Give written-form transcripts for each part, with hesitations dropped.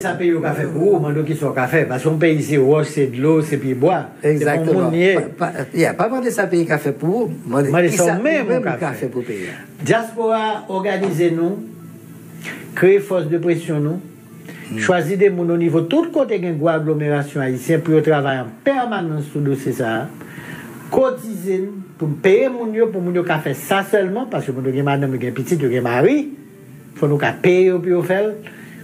Ça paye au café pour vous, mando qui sont café. Parce qu'on paye ici, roche, c'est de l'eau, c'est puis bois. Exactement. Il n'y a pas demandé ça payer café pour vous. Demandé ça même café pour payer. Diaspora, organisez-nous, créez force de pression nous, choisissez des gens au niveau tout côté d'une agglomération haïtienne pour travailler en permanence sur le dossier ça. Cotisez pour payer mon yo pour mon yo faire ça seulement parce que mon yo madame yo petit yo mari faut nous payer pour faire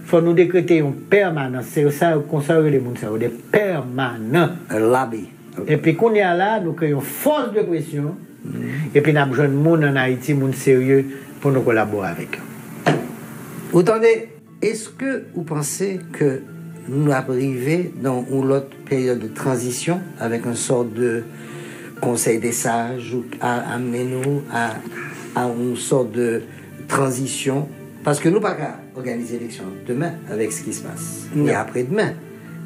faut nous décréter une permanence c'est ça conserver les monde ça des permanents lobby et puis qu'on y a là nous créons force de pression et puis nous besoin de monde en Haïti monde sérieux pour nous collaborer avec eux. Vous entendez, est-ce que vous pensez que nous arrivons dans une autre période de transition avec une sorte de conseil des sages ou à amener-nous à une sorte de transition parce que nous ne pouvons pas organiser l'élection demain avec ce qui se passe et après-demain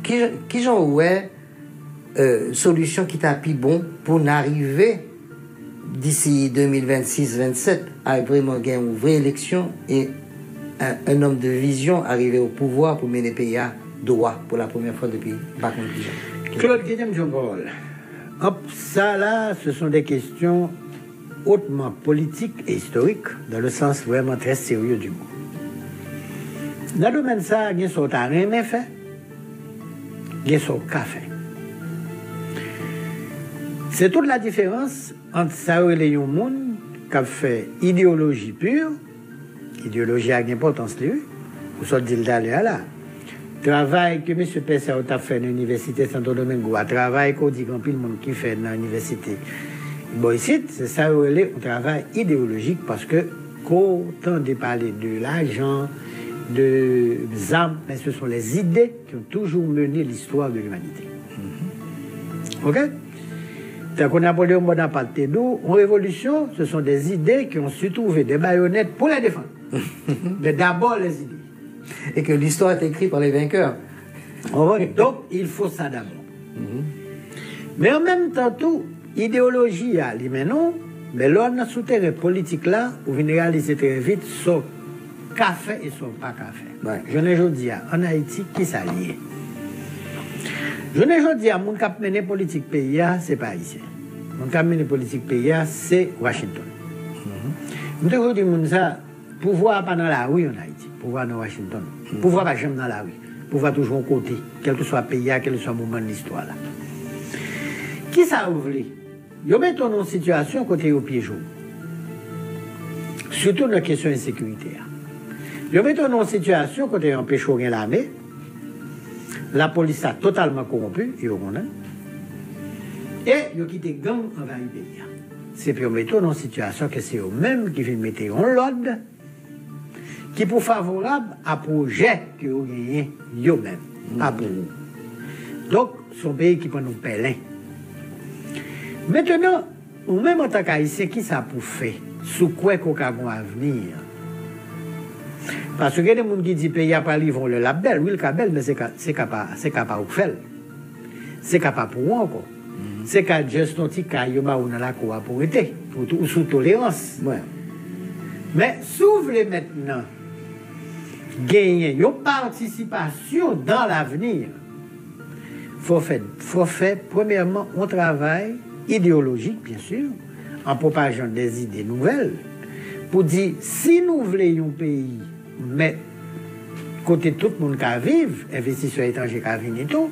qui j'en ouais solution qui t'a plus bon pour n'arriver d'ici 2026-27 à vraiment gagner une vraie élection et un homme de vision arriver au pouvoir pour mener le pays à droit pour la première fois depuis pas contre Claude Guillaume Jean-Paul. Ça là, ce sont des questions hautement politiques et historiques, dans le sens vraiment très sérieux du mot. Dans le domaine ça, il y a son rien fait, il y a son café. C'est toute la différence entre ça et les gens qui ont fait idéologie pure, idéologie à importance, ou soit dit d'aller là. Travail que M. Pessa a fait à l'université Santo Domingo, travail qu'on dit qu'un peu le monde qui fait dans l'université. Bon, ici, c'est ça, un travail idéologique parce que, quand on de parler de l'argent, de armes, mais ce sont les idées qui ont toujours mené l'histoire de l'humanité. OK? Tant qu'on Napoléon Bonaparte dit, en révolution, ce sont des idées qui ont su trouver des baïonnettes pour les défendre. Mais d'abord les idées. Et que l'histoire est écrite par les vainqueurs. Donc, il faut ça d'abord. Mais en même temps, tout, idéologie, non, mais l'on a souterrain politique là, où vous réalisez très vite, son café et son pas café. Ouais. Je ne dis en Haïti, qui s'allie. Je ne dis à mon cap mené politique pays, c'est pas haïtien. Mon cap mené politique pays, c'est Washington. Je ne dis ça, pouvoir pas dans la rue en Haïti. Pouvoir dans Washington. Pouvoir pas jamais dans la rue. Pouvoir toujours au côté, quel que soit le pays, quel que soit le moment de l'histoire là. Qui ça ouvre? Yo met en situation côté au pied jour. Surtout dans la question de sécurité. Yo met en situation côté empêche rien l'armée. La police a totalement corrompu, et yo quitté gang envers le pays. C'est pour mettre en situation que c'est eux-mêmes qui viennent mettre en l'ordre qui pour favorable à projet que vous gagnez eux-mêmes, pas pour vous. Donc, son pays qui prend nos pèlerins. Maintenant, ou même en tant qu'haïtien, qui ça pour faire? Sous quoi qu'on a un avenir? Parce que il y a des gens qui disent que les pays pas livré le label, oui, le label, mais c'est capable de faire. C'est capable pour moi encore. C'est qu'à juste un petit cas, il y a dans la coopération, ou sous tolérance. Ouais. Mais si vous voulez maintenant gagner une participation dans l'avenir, il faut faire premièrement un travail idéologique, bien sûr, en propageant des idées nouvelles, pour dire, si nous voulons un pays, mais côté tout le monde qui vivre, investisseurs étrangers qui vivent et tout,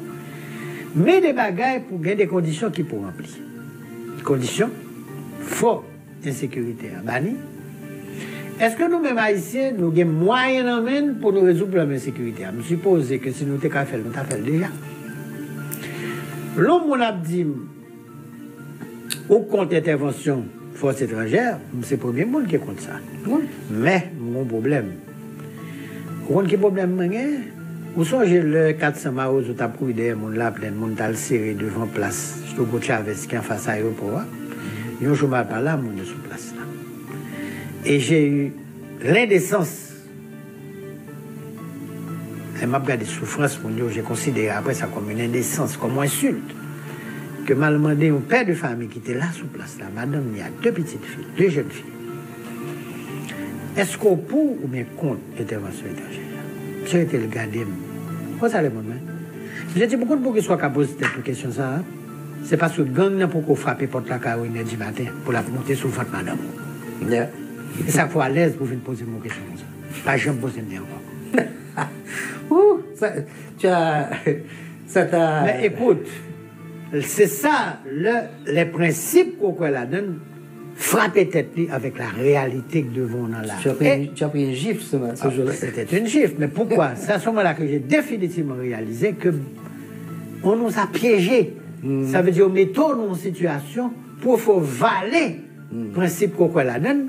mais des bagailles pour gagner des conditions qui pour remplir. Conditions fortes d'insécurité à Bani. Est-ce que nous-mêmes haïtiens, nous avons moyens pour nous résoudre le problème de sécurité? Je suppose que si nous avons fait, nous avons fait déjà. L'homme a dit, au compte intervention force étrangère, c'est le premier monde qui compte ça. Mais, mon problème, quel problème vous songez le 400 maos où tu as pris des gens là, plein de monde t'a serré devant place, je te Chavez qui est en face à l'aéroport. Ils ont joué par là, mon sur place là. Et j'ai eu l'indécence. Elle m'a regardé souffrance, j'ai considéré après ça comme une indécence, comme une insulte. Que m'a demandé un père de famille qui était là sous place là, madame, il y a 2 petites filles, 2 jeunes filles. Est-ce qu'on pour ou bien contre l'intervention étrangère? Ça a été le gardien. Quoi ça les monde? J'ai dit beaucoup de gens qui soient capables de poser cette question ça. C'est parce que gang n'a pas frappé porte la carrière du matin pour la monter sur le ventre madame. Yeah. Et ça faut à l'aise pour venir poser mon question comme ça. Pas jamais poser une encore. Ouh, ça, tu as, ça t'a. Mais écoute, c'est ça les principes qu'on la donne. Frapper tête avec la réalité que devant on a là. Tu as pris une gifle ce jour-là. C'était une gifle, mais pourquoi? C'est à ce moment-là que j'ai définitivement réalisé que on nous a piégés. Ça veut dire on met tout dans une situation pour faire valer le principe qu'on la donne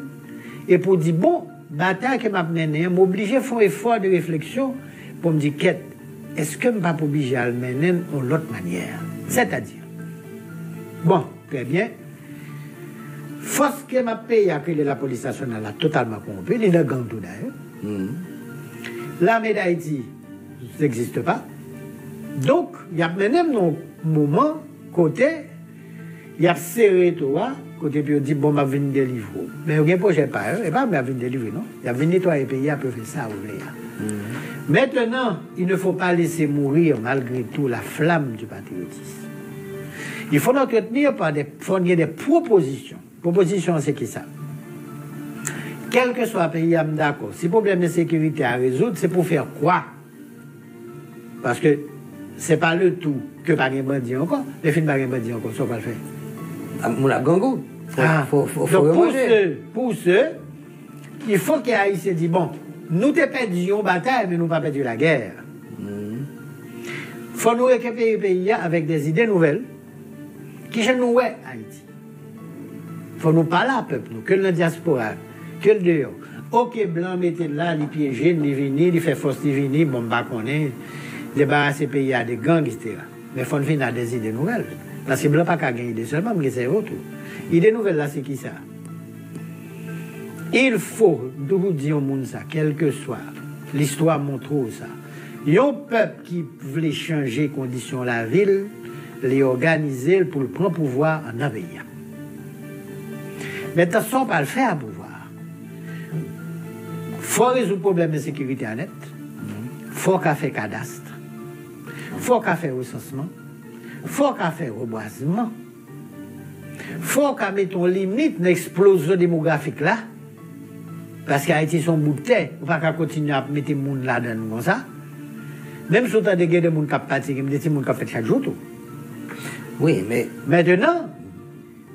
et pour dire bon, bataille que m'a mené, m'obliger à faire un effort de réflexion pour me dire quête, est-ce que je ne suis pas obligé à le mener d'une autre manière? C'est-à-dire, bon, très bien. Force que m'a payé à la police nationale a totalement corrompu, il est gang tout d'ailleurs. L'armée d'Haïti n'existe pas. Donc, il y a même un moment, côté, il y a serré toi, côté, puis on dit, bon, je vais venir délivrer. Mais il y a un projet pas, et pas, mais je vais venir délivrer, non? Il y a venir nettoyer le pays, peut faire ça, vous voulez. Maintenant, il ne faut pas laisser mourir, malgré tout, la flamme du patriotisme. Il faut l'entretenir par fournir des propositions. Proposition, c'est qui ça? Quel que soit le pays, je suis d'accord. Si le problème de sécurité à résoudre, c'est pour faire quoi? Parce que ce n'est pas le tout que par un bandit encore. Les films par un bandit encore, ça, on va le faire. Moula Gangou. Donc, pour ceux, il faut que les Haïtiens disent, bon, nous te perdions bataille, mais nous pas perdu la guerre. Il faut nous récupérer le pays avec des idées nouvelles qui chez nous, ouais, Haïti. Il faut nous parler à peuple, nous, que le diaspora, que le dehors. Ok, blanc, mettez là, les piégés, les venir, les fait force, les venir, bon, bah, qu'on est, débarrasser le pays à des gangs, etc. Mais il faut venir à des idées nouvelles. Parce que blanc, pas qu'à gagner idées seulement, mais c'est autre. Idées nouvelles, là, c'est qui ça? Il faut, nous vous dire au monde ça, quel que soit, l'histoire montre ça. Il y a un peuple qui voulait changer les conditions de la ville, les organiser pour le prendre pouvoir en un pays. Mais attention, pas le faire à pouvoir. Il faut résoudre le problème de sécurité à net. Il faut qu'on fasse cadastre. Il faut qu'on fasse recensement. Il faut qu'on fasse reboisement. Il faut qu'on mette une limite à l'explosion démographique là. Parce qu'Haïti sont bout de terre. On ne peut pas continuer à mettre les gens là-dedans comme ça. Même si on a des gens qui sont partis, des gens qui sont fait chaque jour. Oui, mais. Maintenant,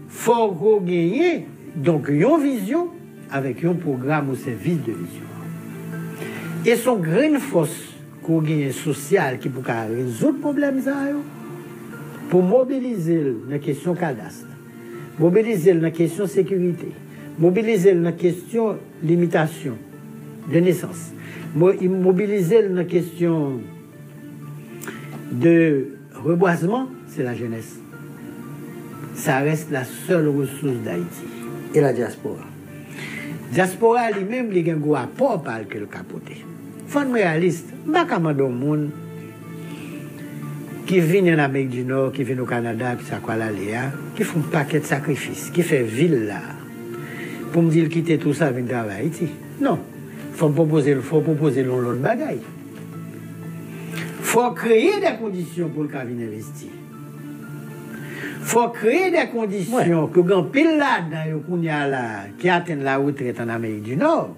il faut qu'on gagne donc une vision avec un programme au service de vision. Et son grande force qu'on gagne sociale qui peut résoudre le problème, pour mobiliser la question cadastre, mobiliser la question sécurité, mobiliser la question limitation de naissance, mobiliser la question de reboisement, c'est la jeunesse. Ça reste la seule ressource d'Haïti. Et la diaspora? Diaspora lui-même, il y a un gros apport par le capoté. Il faut être réaliste. Je ne sais pas comment il monde qui vient en Amérique du Nord, qui vient au Canada, qui s'accroît l'aléa, qui font un paquet de sacrifices, qui fait ville là, pour me dire quitter tout ça, venir travailler à Haïti. Non. Il faut proposer l'autre bagaille. Il faut créer des conditions pour le cas venir investir. Il faut créer des conditions que quand pile là, qui atteignent la retraite en Amérique du Nord,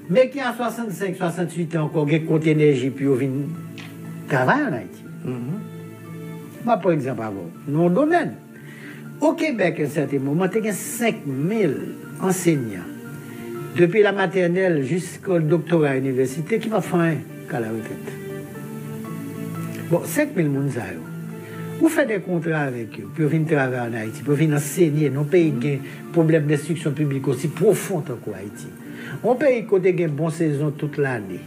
mais qui a 65, 68 ans encore, qui compte énergie, puis au venir travailler en Haïti. Moi, par exemple, avant, dans le domaine. Au Québec, à un certain moment, il y a 5000 enseignants, depuis la maternelle jusqu'au doctorat à l'université, qui va faire qu'à la retraite. Bon, 5000 personnes. Vous faites des contrats avec eux, pour venir travailler en Haïti, pour venir enseigner. Nos pays ont des problèmes d'instruction publique aussi profonds qu'en Haïti. On pays qui a une bonne saison toute l'année.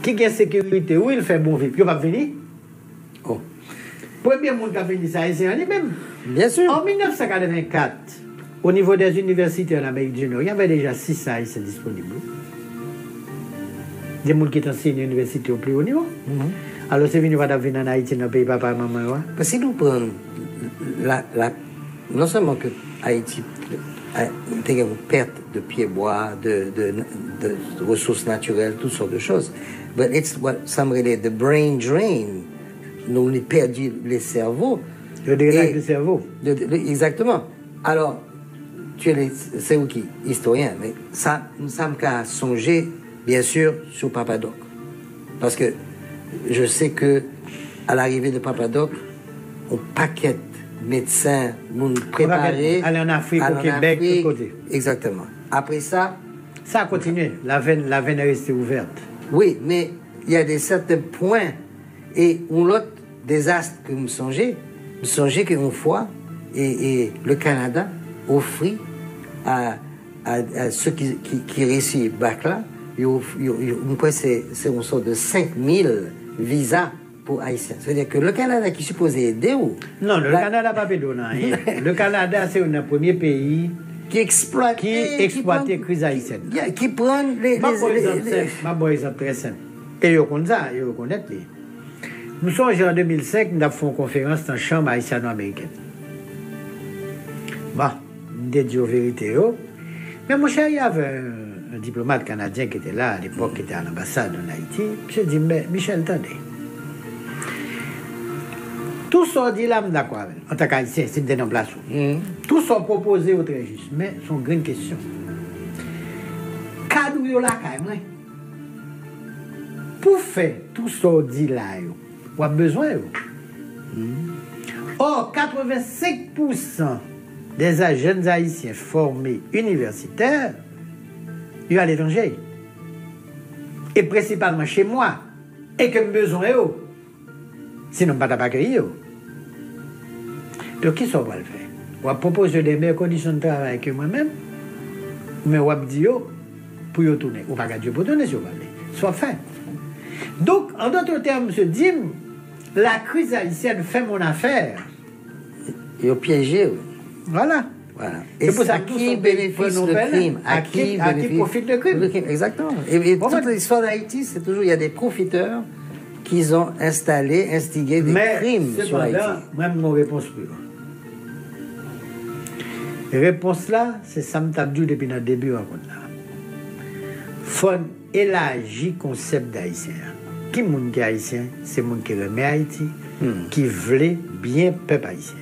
Qui a sécurité, où il fait bon vivre, il va venir. Oh. Premier monde qui a venu, c'est en lui-même. Bien sûr. En 1984, au niveau des universités en Amérique du Nord, il y avait déjà 6 Haïtiens disponibles. Des gens qui enseignent à l'université au plus haut niveau. Alors, c'est venu venir en Haïti, dans le pays papa et maman. Parce que si nous prenons non seulement que Haïti a une perte de pieds-bois, de ressources naturelles, toutes sortes de choses. But it's what some relate the brain drain. Nous avons perdu les cerveaux. Le dérègle du cerveau. Exactement. Alors, c'est où qui historien, mais ça m'a songé, bien sûr, sur Papadoc. Parce que je sais que à l'arrivée de Papadoc, on paquette médecins, nous préparer. Aller en Afrique, au Québec, de côté. Exactement. Après ça. Ça a continué. La veine est restée ouverte. Oui, mais il y a certains points. Et l'autre désastre que vous me songez qu'une fois, et le Canada offrit à ceux qui réussissent bac là, c'est une sorte de 5000 visas pour Haïtiens. C'est-à-dire que le Canada qui supposait aider ou... Non, le Canada n'a pas fait donner. Le Canada, c'est un premier pays qui exploite la crise haïtienne. Qui prend les... Ma bon exemple très simple. Et ils reconnaissent. Nous sommes en 2005, nous avons fait une conférence dans la chambre haïtiano-américaine. Bon, nous avons dit la vérité. Mais mon cher, il y avait un diplomate canadien qui était là à l'époque, qui était à l'ambassade en Haïti. Je dit, mais Michel, attendez. Tout ça dit là, d'accord avec. En tant qu'haïtien, c'est des noms place. Tout ça proposé au très juste. Mais c'est une grande question. Cadou yo la quand même. Pour faire tout ça dit là, on a besoin. Or, 85% des jeunes haïtiens formés universitaires, ils sont à l'étranger. Et principalement chez moi. Et que besoin eux. Sinon, pas d'accueillir. Donc, qui ça va le faire? On va proposer des meilleures conditions de travail que moi-même, mais on va dire pour y tourner. On va pas Dieu pour tourner si on va aller. Soit fait. Donc, en d'autres termes, M. Dim, la crise haïtienne fait mon affaire. Et au piégé. Voilà. Et pour ça, qui bénéficie le crime? À qui profite le crime? Exactement. Et toute l'histoire d'Haïti, c'est toujours, il y a des profiteurs qui ont instigé des crimes sur Haïti. Même mon réponse plus. La réponse là, c'est ça me tape depuis notre début rencontre là. Faut élargir le concept d'haïtien. Qui est haïtien? C'est le monde qui remet Haïti, qui veut bien peuple haïtien.